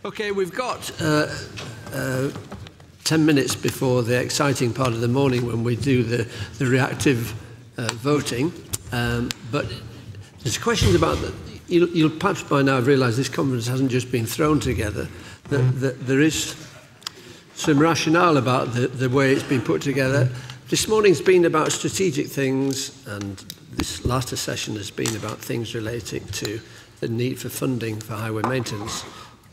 Okay, we've got 10 minutes before the exciting part of the morning when we do the reactive voting. But there's questions about that. You'll perhaps by now have realised this conference hasn't just been thrown together. That there is some rationale about the way it's been put together. This morning's been about strategic things, and this latter session has been about things relating to the need for funding for highway maintenance.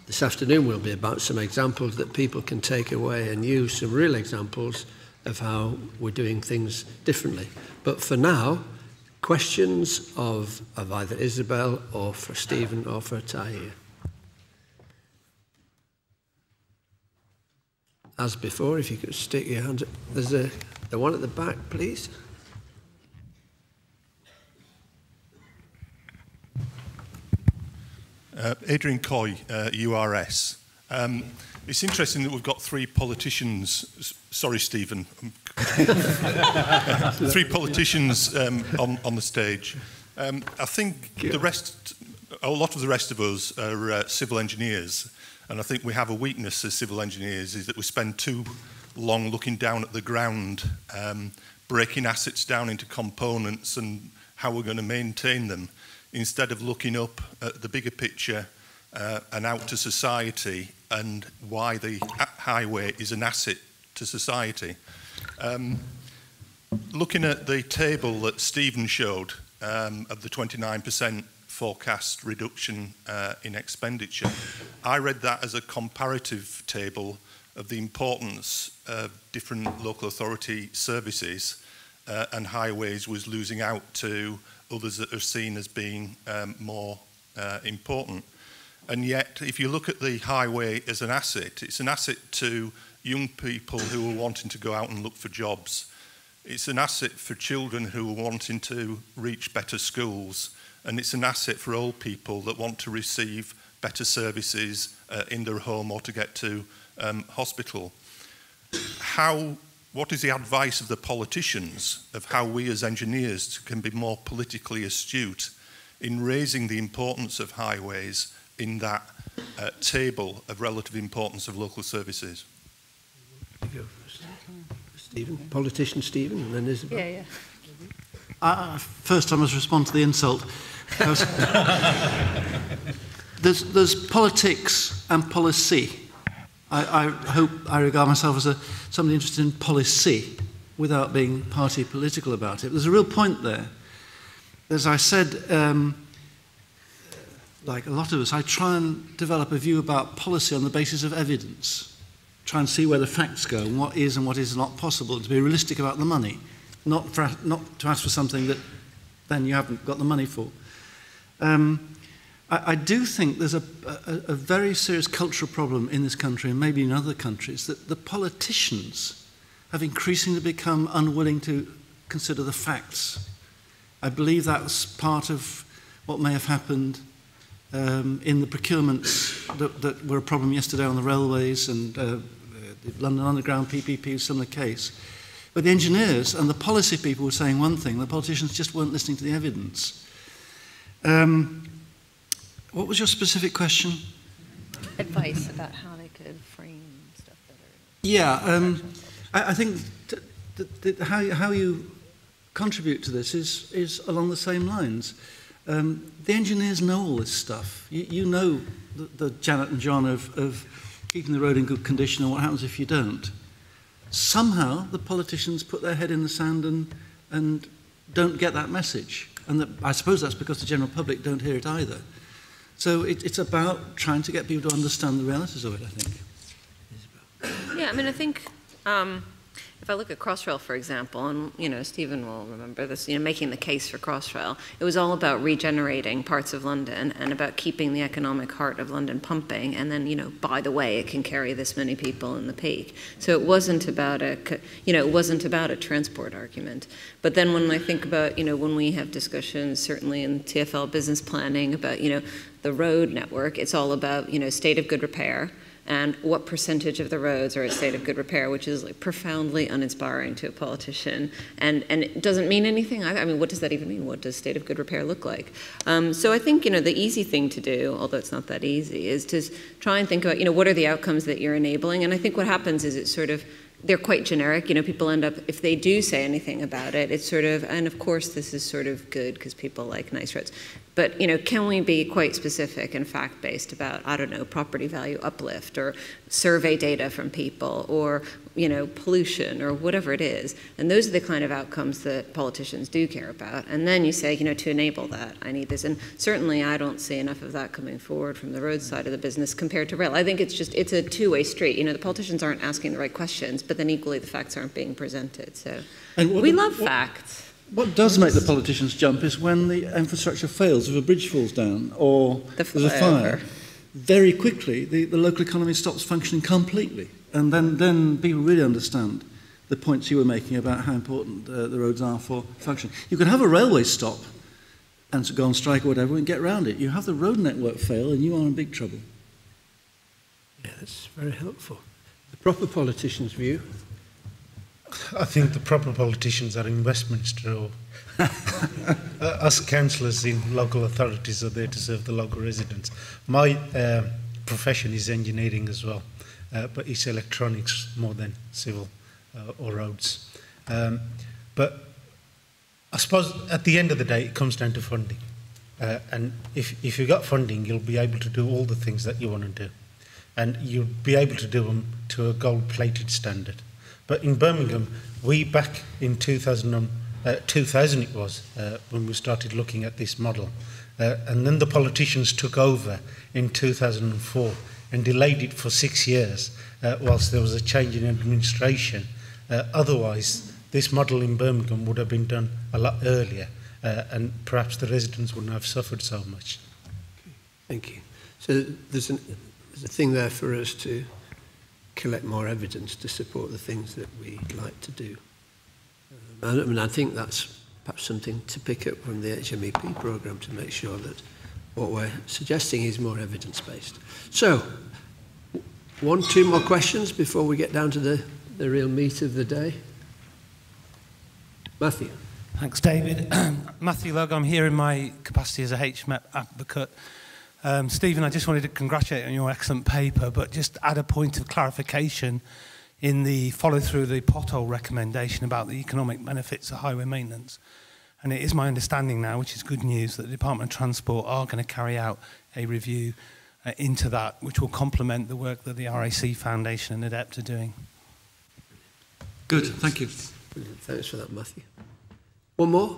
This afternoon will be about some examples that people can take away and use, some real examples of how we're doing things differently. But for now, questions of either Isabel or for Stephen or for Tahir. As before, if you could stick your hand up. There's the one at the back, please. Adrian Coy, URS. It's interesting that we've got three politicians. Sorry, Stephen. Three politicians on the stage. I think a lot of the rest of us are civil engineers, and I think we have a weakness as civil engineers is that we spend too long looking down at the ground, breaking assets down into components and how we're going to maintain them, instead of looking up at the bigger picture and out to society and why the highway is an asset to society. Looking at the table that Stephen showed of the 29% forecast reduction in expenditure, I read that as a comparative table of the importance of different local authority services, and highways was losing out to others that are seen as being more important. And yet, if you look at the highway as an asset, it's an asset to young people who are wanting to go out and look for jobs. It's an asset for children who are wanting to reach better schools. And it's an asset for old people that want to receive better services in their home or to get to hospital. What is the advice of the politicians of how we as engineers can be more politically astute in raising the importance of highways in that table of relative importance of local services? Stephen, politician Stephen, and then Isabel. Yeah. First, I must respond to the insult. There's politics and policy. I hope I regard myself as somebody interested in policy without being party political about it. There's a real point there. As I said, like a lot of us, I try and develop a view about policy on the basis of evidence. Try and see where the facts go and what is not possible, and to be realistic about the money, not to ask for something that then you haven't got the money for. I do think there's a very serious cultural problem in this country and maybe in other countries that the politicians have increasingly become unwilling to consider the facts. I believe that's part of what may have happened in the procurements that were a problem yesterday on the railways, and the London Underground PPP was a similar case. But the engineers and the policy people were saying one thing, the politicians just weren't listening to the evidence. What was your specific question? Advice about how they could frame stuff better. Yeah, I think how you contribute to this is along the same lines. The engineers know all this stuff. You know the Janet and John of keeping the road in good condition and what happens if you don't. Somehow the politicians put their head in the sand and don't get that message. And I suppose that's because the general public don't hear it either. So it's about trying to get people to understand the realities of it, I think. Yeah, I mean, I think if I look at Crossrail, for example, and, Stephen will remember this, making the case for Crossrail, it was all about regenerating parts of London and about keeping the economic heart of London pumping. And then, by the way, it can carry this many people in the peak. So it wasn't about a transport argument. But then when I think about, when we have discussions, certainly in TfL business planning about, the road network, it's all about, state of good repair. and what percentage of the roads are a state of good repair, which is like profoundly uninspiring to a politician, and it doesn't mean anything. I mean, what does that even mean? What does state of good repair look like? So I think, the easy thing to do, although it's not that easy, is to try and think about, what are the outcomes that you're enabling? And I think what happens is it's sort of, they're quite generic. People end up, if they do say anything about it, it's sort of, and of course this is sort of good because people like nice roads. But, can we be quite specific and fact-based about, I don't know, property value uplift or survey data from people or, pollution or whatever it is. And those are the kind of outcomes that politicians do care about. And then you say, to enable that, I need this. And certainly I don't see enough of that coming forward from the road side of the business compared to rail. I think it's a two-way street. The politicians aren't asking the right questions, but then equally the facts aren't being presented. So we love facts. What does make the politicians jump is when the infrastructure fails, if a bridge falls down or there's a fire, very quickly the local economy stops functioning completely. And then people really understand the points you were making about how important the roads are for functioning. You can have a railway stop and go on strike or whatever and get around it. You have the road network fail and you are in big trouble. Yeah, that's very helpful. The proper politician's view? I think the proper politicians are in Westminster, or us councillors in local authorities are there to serve the local residents. My profession is engineering as well, but it's electronics more than civil or roads. But I suppose at the end of the day it comes down to funding. And if you've got funding, you'll be able to do all the things that you want to do. And you'll be able to do them to a gold-plated standard. But in Birmingham, we back in 2000 it was, when we started looking at this model. And then the politicians took over in 2004 and delayed it for 6 years whilst there was a change in administration. Otherwise, this model in Birmingham would have been done a lot earlier and perhaps the residents wouldn't have suffered so much. Thank you. So there's a thing there for us to collect more evidence to support the things that we like to do. I think that's perhaps something to pick up from the HMEP programme to make sure that what we're suggesting is more evidence-based. So, 2 more questions before we get down to the real meat of the day. Matthew. Thanks, David. Matthew Logue, I'm here in my capacity as a HMEP advocate. Stephen, I just wanted to congratulate you on your excellent paper, but just add a point of clarification in the follow-through of the pothole recommendation about the economic benefits of highway maintenance. And it is my understanding now, which is good news, that the Department of Transport are going to carry out a review into that, which will complement the work that the RAC Foundation and ADEPT are doing. Good, thank you. Brilliant. Thanks for that, Matthew. One more?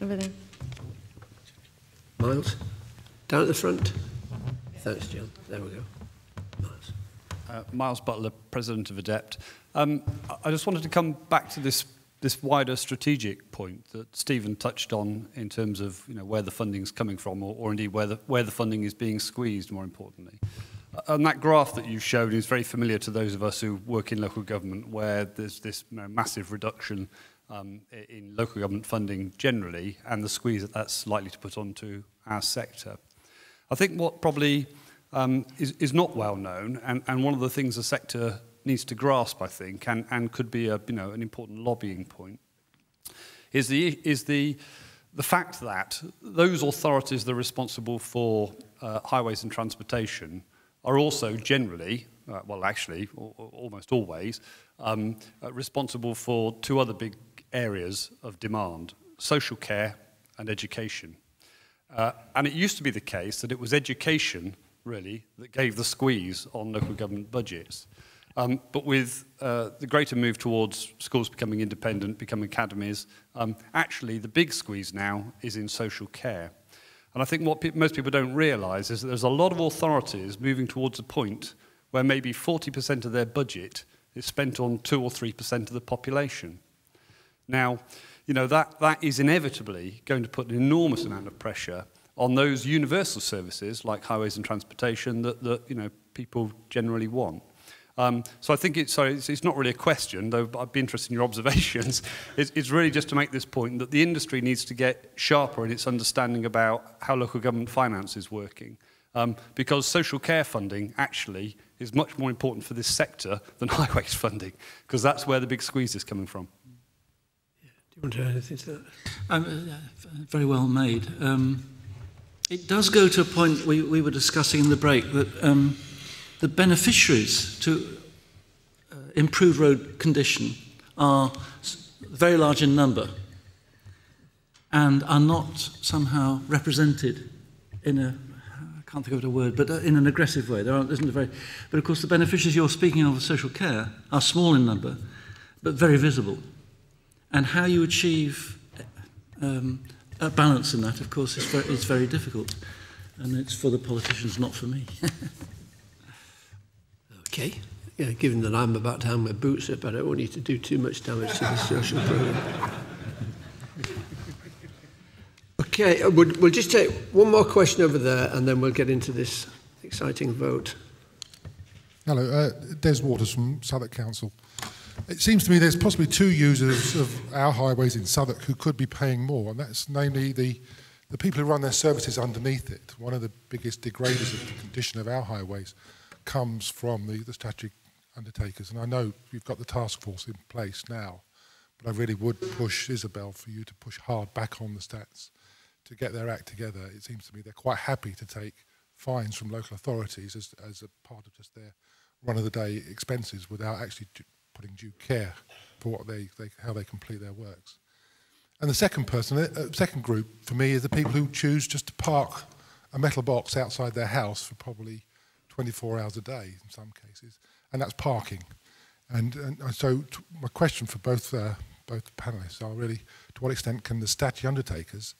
Over there. Miles? Down at the front? Thanks, John. There we go. Miles. Miles Butler, President of ADEPT. I just wanted to come back to this wider strategic point that Stephen touched on in terms of where the funding's coming from, or indeed where the funding is being squeezed, more importantly. And that graph that you showed is very familiar to those of us who work in local government, where there's this massive reduction in local government funding generally, and the squeeze that's likely to put onto our sector. I think what probably is not well known, and one of the things the sector needs to grasp, I think, and could be an important lobbying point, is the fact that those authorities that are responsible for highways and transportation are also generally, almost always, responsible for 2 other big areas of demand: social care and education. And it used to be the case that it was education, really, that gave the squeeze on local government budgets. But with the greater move towards schools becoming independent, becoming academies, actually the big squeeze now is in social care. And I think what most people don't realise is that there's a lot of authorities moving towards a point where maybe 40% of their budget is spent on 2 or 3% of the population. Now, that is inevitably going to put an enormous amount of pressure on those universal services like highways and transportation that people generally want. So I think it's not really a question, though I'd be interested in your observations. It's really just to make this point that the industry needs to get sharper in its understanding about how local government finance is working. because social care funding actually is much more important for this sector than highways funding, because that's where the big squeeze is coming from. Do you want to add anything to that? Very well made. It does go to a point we were discussing in the break that the beneficiaries to improved road condition are very large in number and are not somehow represented in a, I can't think of a word, but in an aggressive way. There isn't a very, but of course the beneficiaries you're speaking of social care are small in number, but very visible. And how you achieve a balance in that, of course, is very difficult. And it's for the politicians, not for me. Okay. Yeah, given that I'm about to hang my boots up, I don't want you to do too much damage to the social programme. Okay, we'll just take one more question over there and then we'll get into this exciting vote. Hello, Des Waters from Southwark Council. It seems to me there's possibly two users of our highways in Southwark who could be paying more, and that's namely the people who run their services underneath it. One of the biggest degraders of the condition of our highways comes from the statutory undertakers, and I know you've got the task force in place now, but I really would push Isabel for you to push hard back on the stats to get their act together. It seems to me they're quite happy to take fines from local authorities as a part of just their run-of-the-day expenses without actually putting due care for what how they complete their works. And the second second group for me is the people who choose just to park a metal box outside their house for probably 24 hours a day in some cases, and that's parking. And so my question for both panellists are really, to what extent can the statutory undertakers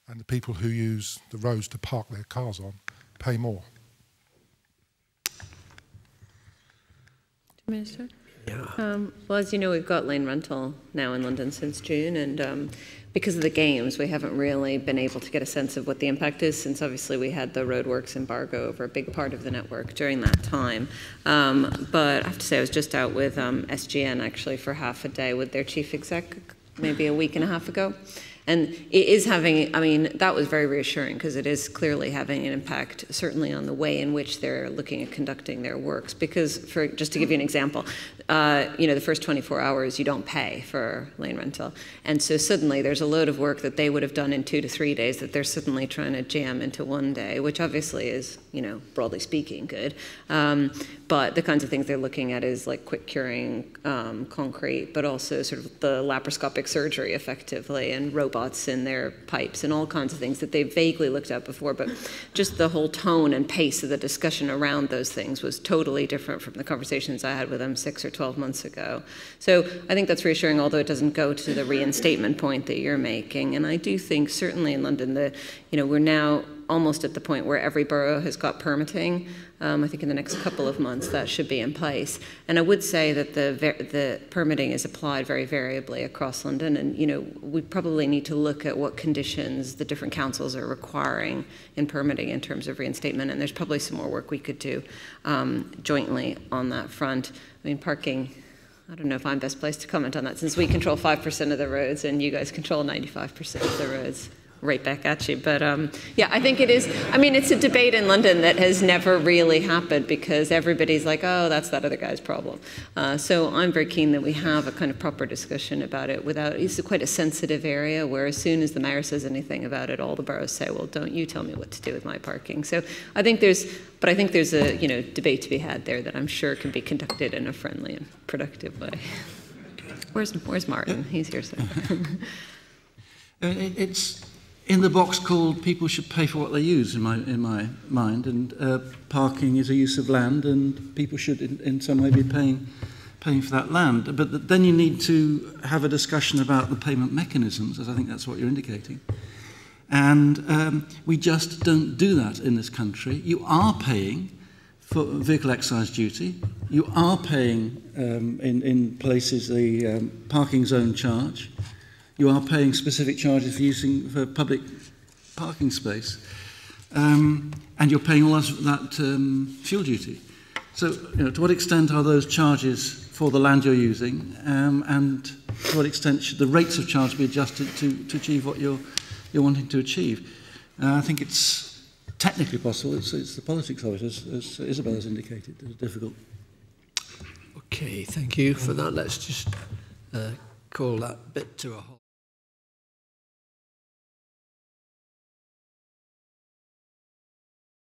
and the people who use the roads to park their cars on pay more? Minister? Yeah. Well, as you know, we've got lane rental now in London since June, and because of the games, we haven't really been able to get a sense of what the impact is, since obviously we had the roadworks embargo over a big part of the network during that time. But I have to say, I was just out with SGN actually for half a day with their chief exec maybe a week and a half ago. And it is having, I mean, that was very reassuring because it is clearly having an impact, certainly on the way in which they're looking at conducting their works. Because, just to give you an example, the first 24 hours you don't pay for lane rental. And so suddenly there's a load of work that they would have done in 2 to 3 days that they're suddenly trying to jam into 1 day, which obviously is, broadly speaking, good. But the kinds of things they're looking at is like quick curing concrete, but also sort of the laparoscopic surgery effectively, and robots in their pipes and all kinds of things that they vaguely looked at before. But just the whole tone and pace of the discussion around those things was totally different from the conversations I had with them 6 or 12 months ago. So I think that's reassuring, although it doesn't go to the reinstatement point that you're making. And I do think certainly in London we're now almost at the point where every borough has got permitting. I think in the next couple of months that should be in place. And I would say that the permitting is applied very variably across London, and we probably need to look at what conditions the different councils are requiring in permitting in terms of reinstatement, and there's probably some more work we could do jointly on that front. I mean, parking, I don't know if I'm best placed to comment on that, since we control 5% of the roads and you guys control 95% of the roads. Right back at you. But yeah, I think it is. I mean, it's a debate in London that has never really happened because everybody's like, oh, that's that other guy's problem. So I'm very keen that we have a kind of proper discussion about it it's quite a sensitive area where as soon as the mayor says anything about it, all the boroughs say, well, don't you tell me what to do with my parking. So I think there's a debate to be had there that I'm sure can be conducted in a friendly and productive way. Where's Martin? He's here, so. It's in the box called "People should pay for what they use" in my mind, and parking is a use of land, and people should in some way be paying for that land. But then you need to have a discussion about the payment mechanisms, as I think that's what you're indicating. And we just don't do that in this country. You are paying for vehicle excise duty. You are paying in places the parking zone charge. You are paying specific charges for public parking space, and you're paying all that fuel duty. So, to what extent are those charges for the land you're using, and to what extent should the rates of charge be adjusted to achieve what you're wanting to achieve? I think it's technically possible. It's the politics of it, as Isabel has indicated. It's difficult. Okay, thank you for that. Let's just call that bit to a halt.